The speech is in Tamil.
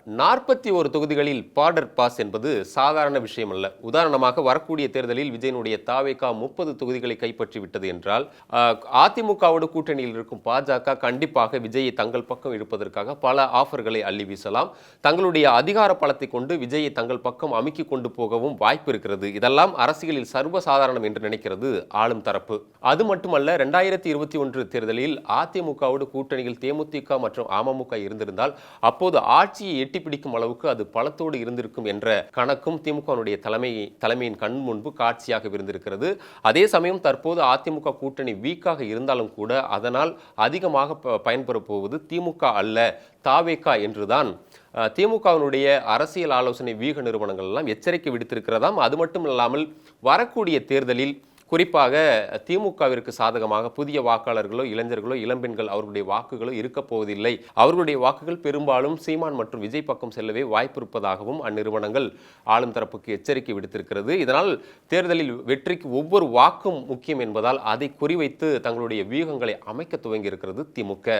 41 தொகுதிகளில் பார்டர் பாஸ் என்பது சாதாரண விஷயம் அல்ல. உதாரணமாக வரக்கூடிய தேர்தலில் விஜயனுடைய தாவேகா 30 தொகுதிகளை கைப்பற்றி விட்டது என்றால், அதிமுகவோடு கூட்டணியில் இருக்கும் பாஜக கண்டிப்பாக விஜயை தங்கள் பக்கம் இழுப்பதற்காக பல ஆஃபர்களை அள்ளி வீசலாம். தங்களுடைய அதிகார பலத்தை கொண்டு விஜயை தங்கள் பக்கம் அமுக்கி கொண்டு போகவும் வாய்ப்பு இருக்கிறது. இதெல்லாம் அரசியலில் சர்வசாதாரணம் என்று நினைக்கிறது ஆளும் தரப்பு. அது மட்டுமல்ல, 2021 தேர்தலில் அதிமுகவோடு கூட்டணியில் தேமுதிக மற்றும் அமமுக இருந்திருந்தால் அப்போது ஆட்சியை எட்டி பிடிக்கும் அளவுக்கு அது பலத்தோடு இருந்திருக்கும் என்ற கணக்கும் திமுகவுடைய தலைமையின் கண் முன்பு காட்சியாக இருந்திருக்கிறது. அதே சமயம் தற்போது அதிமுக கூட்டணி வீக்காக இருந்தாலும் கூட அதனால் அதிகமாக பயன்பெற போவது திமுக அல்ல, தாவேகா என்றுதான் திமுகவினுடைய அரசியல் ஆலோசனை வீக நிறுவனங்கள் எல்லாம் எச்சரிக்கை விடுத்திருக்கிறதாம். அது மட்டும் இல்லாமல் வரக்கூடிய தேர்தலில் குறிப்பாக திமுகவிற்கு சாதகமாக புதிய வாக்காளர்களோ இளைஞர்களோ இளம்பெண்கள் அவர்களுடைய வாக்குகளோ இருக்க போவதில்லை. அவர்களுடைய வாக்குகள் பெரும்பாலும் சீமான் மற்றும் விஜய் பக்கம் செல்லவே வாய்ப்பு இருப்பதாகவும் அந்நிறுவனங்கள் ஆளும் தரப்புக்கு எச்சரிக்கை விடுத்திருக்கிறது. இதனால் தேர்தலில் வெற்றிக்கு ஒவ்வொரு வாக்கும் முக்கியம் என்பதால் அதை குறிவைத்து தங்களுடைய வியூகங்களை அமைக்க துவங்கி இருக்கிறது திமுக.